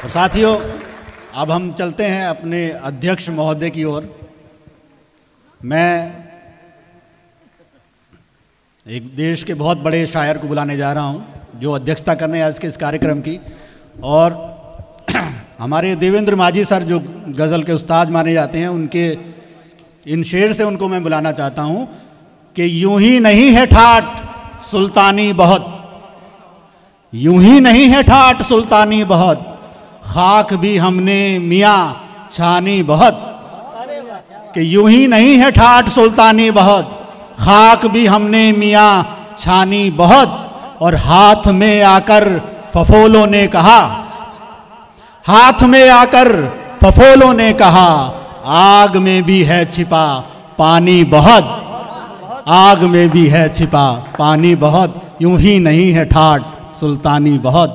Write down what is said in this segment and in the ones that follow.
तो साथियों, अब हम चलते हैं अपने अध्यक्ष महोदय की ओर। मैं एक देश के बहुत बड़े शायर को बुलाने जा रहा हूं जो अध्यक्षता करने आज के इस कार्यक्रम की, और हमारे देवेंद्र माझी सर जो गज़ल के उस्ताद माने जाते हैं, उनके इन शेर से उनको मैं बुलाना चाहता हूं कि यूं ही नहीं है ठाठ सुल्तानी बहुत, यूं ही नहीं है ठाठ सुल्तानी बहुत, खाक भी हमने मियाँ छानी बहुत। कि यूं ही नहीं है ठाठ सुल्तानी बहुत, खाक भी हमने मियाँ छानी बहुत। और हाथ में आकर फफोलों ने कहा, हाथ में आकर फफोलों ने कहा, आग में भी है छिपा पानी बहुत, आग में भी है छिपा पानी बहुत। यूं ही नहीं है ठाठ सुल्तानी बहुत,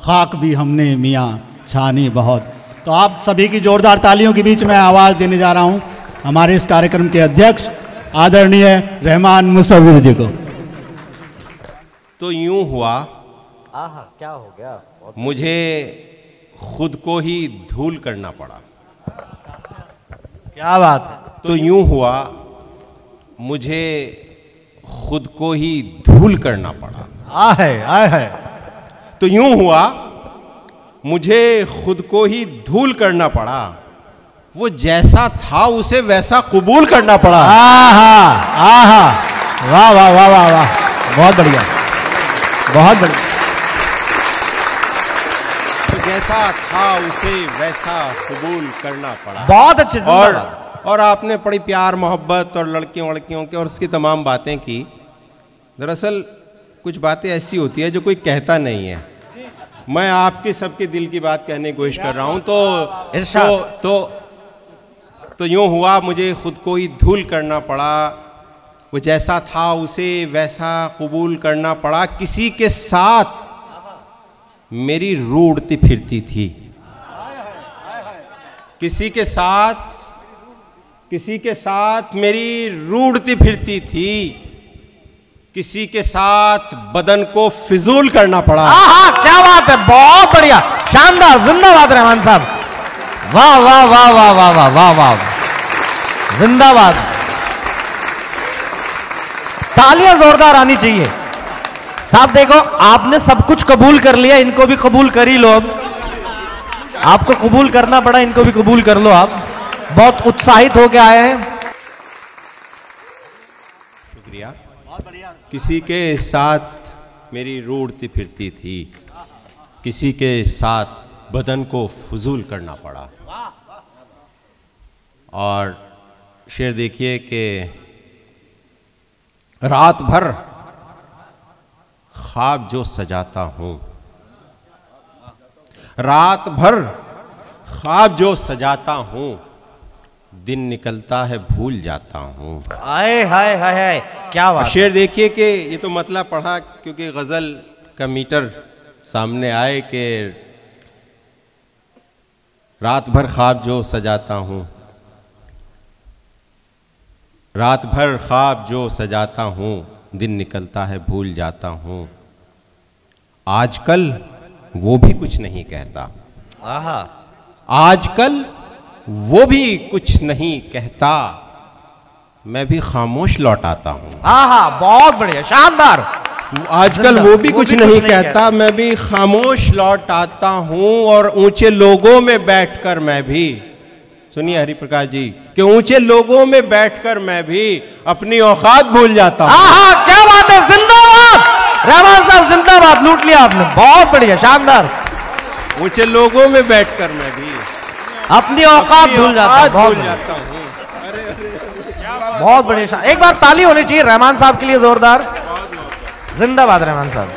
खाक भी हमने मियाँ छानी बहुत। तो आप सभी की जोरदार तालियों के बीच में आवाज़ देने जा रहा हूँ हमारे इस कार्यक्रम के अध्यक्ष आदरणीय रहमान मुसव्विर जी को। तो यूं हुआ, आहा क्या हो गया, मुझे खुद को ही धूल करना पड़ा। क्या बात है। तो यूं हुआ, मुझे खुद को ही धूल करना पड़ा। आ है। तो यूं हुआ, मुझे खुद को ही धूल करना पड़ा। वो जैसा था उसे वैसा कबूल करना पड़ा। आहा, वाह वाह वाह वाह वाह, बहुत बढ़िया, बहुत बढ़िया। तो जैसा था उसे वैसा कबूल करना पड़ा। बहुत अच्छे। और आपने बड़ी प्यार मोहब्बत और लड़कियों वड़कियों के और उसकी तमाम बातें की। दरअसल कुछ बातें ऐसी होती है जो कोई कहता नहीं है। मैं आपके सबके दिल की बात कहने की कोशिश कर रहा हूं। तो यूं हुआ, मुझे खुद को ही धूल करना पड़ा। वो जैसा था उसे वैसा कबूल करना पड़ा। किसी के साथ मेरी रूह उड़ती फिरती थी, किसी के साथ मेरी रूह उड़ती फिरती थी, किसी के साथ बदन को फिजूल करना पड़ा। आहा क्या बात है, बहुत बढ़िया, शानदार, जिंदाबाद रहमान साहब, वाह वाह वाह वाह वाह वाह वाह वाह, जिंदाबाद। तालियां जोरदार आनी चाहिए। साहब देखो, आपने सब कुछ कबूल कर लिया, इनको भी कबूल कर ही लो। अब आपको कबूल करना पड़ा, इनको भी कबूल कर लो। आप बहुत उत्साहित होकर आए हैं। शुक्रिया। किसी के साथ मेरी रूह उड़ती फिरती थी, किसी के साथ बदन को फजूल करना पड़ा। और शेर देखिए कि रात भर ख्वाब जो सजाता हूं, रात भर ख्वाब जो सजाता हूं, दिन निकलता है भूल जाता हूं। आए हाय हाय हाय, क्या बात। शेर देखिए कि ये तो मतलब पढ़ा क्योंकि गजल का मीटर सामने आए कि रात भर ख्वाब जो सजाता हूं, रात भर ख्वाब जो सजाता हूं, दिन निकलता है भूल जाता हूं। आजकल वो भी कुछ नहीं कहता, आहा, आजकल वो भी कुछ नहीं कहता, मैं भी खामोश लौट आता हूं। आहा बहुत बढ़िया, शानदार। आजकल वो भी कुछ नहीं कहता, मैं भी खामोश लौट आता हूं। और ऊंचे लोगों में बैठकर मैं भी, सुनिए हरिप्रकाश जी, कि ऊंचे लोगों में बैठकर मैं भी अपनी औकात भूल जाता हूं। आहा क्या बात है, जिंदाबाद रहमान साहब, जिंदाबाद, लूट लिया आपने, बहुत बढ़िया, शानदार। ऊंचे लोगों में बैठकर मैं भी अपनी औकात भूल जाता हूं। बहुत बढ़िया, एक बार ताली होनी चाहिए रहमान साहब के लिए जोरदार। जिंदाबाद रहमान साहब।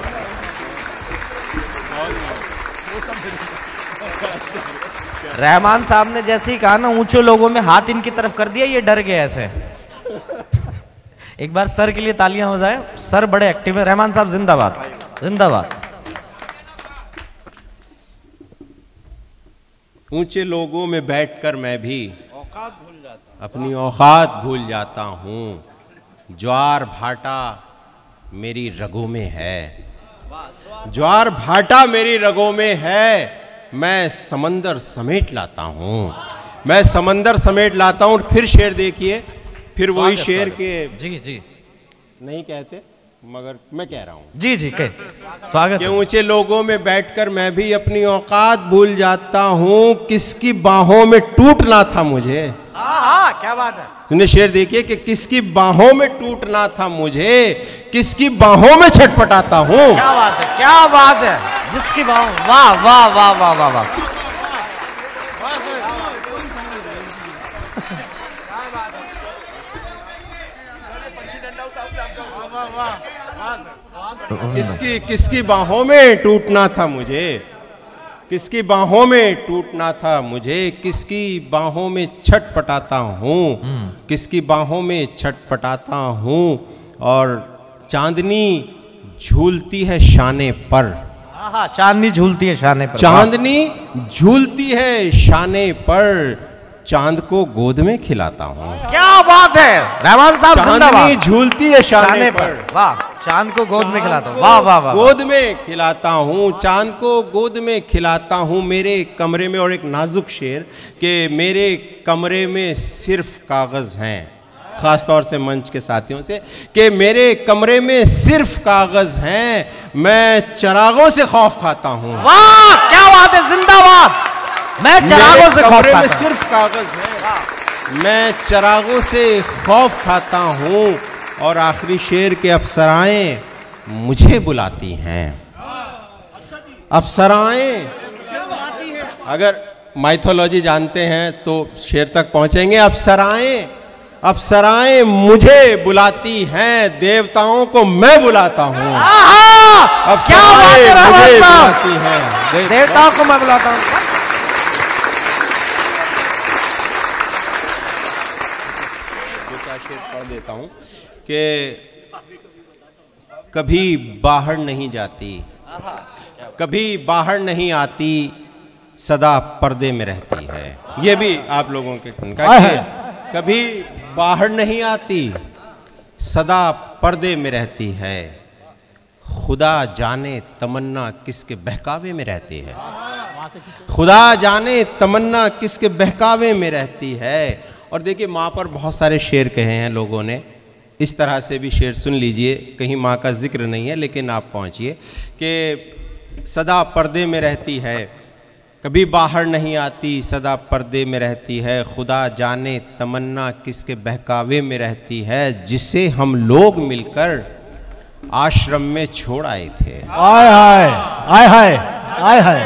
रहमान साहब ने जैसे ही कहा ना, ऊंचे लोगों में हाथ इनकी तरफ कर दिया, ये डर गए ऐसे। एक बार सर के लिए तालियां हो जाए, सर बड़े एक्टिव है। रहमान साहब जिंदाबाद, जिंदाबाद। ऊंचे लोगों में बैठकर मैं भी अपनी औकात भूल जाता हूं। ज्वार भाटा मेरी रगों में है, ज्वार भाटा मेरी रगों में है, मैं समंदर समेट लाता हूँ, मैं समंदर समेट लाता हूँ। फिर शेर देखिए, फिर वही शेर के जी जी नहीं कहते मगर मैं कह रहा हूँ जी जी कह स्वागत कि ऊंचे लोगों में बैठकर मैं भी अपनी औकात भूल जाता हूँ, किसकी बाहों में टूटना था मुझे। क्या बात है। तुमने शेर देखिए कि किसकी बाहों में टूटना था मुझे, किसकी बाहों में छटपटाता हूँ। क्या बात है, क्या बात है। जिसकी बाहों, वाह वाह वाह वाह वाह वाह। किसकी बाहों में टूटना था मुझे, किसकी बाहों में टूटना था मुझे, किसकी बाहों में छटपटाता हूँ, किसकी बाहों में छटपटाता हूँ। और चांदनी झूलती है शाने पर, चांदनी झूलती है शाने पर, चांदनी झूलती है शाने पर, चांद को गोद में खिलाता हूँ। क्या बात है रहमान साहब, चांदनी झूलती है शाने पर, वाह। चांद को गोद में खिलाता हूँ, वाह वाह वाह। गोद में खिलाता हूँ, चांद को गोद में खिलाता हूँ मेरे कमरे में। और एक नाजुक शेर कि मेरे कमरे में सिर्फ कागज हैं, खास तौर से मंच के साथियों से, कि मेरे कमरे में सिर्फ कागज हैं, मैं चरागों से खौफ खाता हूँ। वाह क्या बात है, जिंदाबाद। मैं चरागों से खौफ खाता हूँ, सिर्फ कागज है, मैं चरागों से खौफ खाता हूँ। और आखिरी शेर के अप्सराएं मुझे बुलाती हैं, अप्सराएं। अगर माइथोलॉजी जानते हैं तो शेर तक पहुंचेंगे। अप्सराएं, अप्सराएं मुझे बुलाती हैं, देवताओं को मैं बुलाता हूँ। अप्सराएं मुझे बुलाती हैं, देवताओं को मैं बुलाता हूँ। शेर पढ़ देता हूँ कि कभी बाहर नहीं जाती, कभी बाहर नहीं आती, सदा पर्दे में रहती है। ये भी आप लोगों के उनका कभी बाहर नहीं आती, सदा पर्दे में रहती है, खुदा जाने तमन्ना किसके बहकावे में रहती है, खुदा जाने तमन्ना किसके बहकावे में रहती है। और देखिए माँ पर बहुत सारे शेर कहे हैं लोगों ने, इस तरह से भी शेर सुन लीजिए। कहीं माँ का जिक्र नहीं है लेकिन आप पहुँचिए कि सदा पर्दे में रहती है, कभी बाहर नहीं आती, सदा पर्दे में रहती है, खुदा जाने तमन्ना किसके बहकावे में रहती है, जिसे हम लोग मिलकर आश्रम में छोड़ आए थे। आय हाय आय हाय आय हाय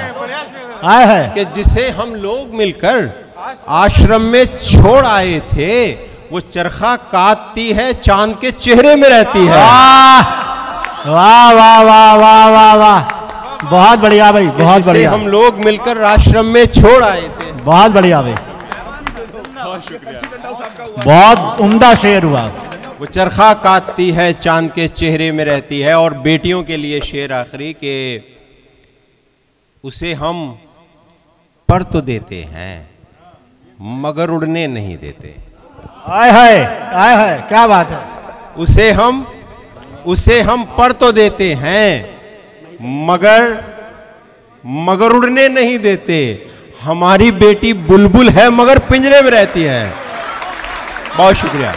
आय हाय, कि जिसे हम लोग मिलकर आश्रम में छोड़ आए थे, वो चरखा काटती है, चांद के चेहरे में रहती है। वाह वाह वाह वाह वाह वाह, बहुत बढ़िया भाई, बहुत बढ़िया। हम लोग मिलकर आश्रम में छोड़ आए थे। बहुत बढ़िया भाई, बहुत उम्दा शेर हुआ। वो चरखा काटती है, चांद के चेहरे में रहती है। और बेटियों के लिए शेर आखिरी के उसे हम पर तो देते हैं मगर उड़ने नहीं देते। आय हाय क्या बात है। उसे हम पर तो देते हैं मगर उड़ने नहीं देते। हमारी बेटी बुलबुल है मगर पिंजरे में रहती है। बहुत शुक्रिया।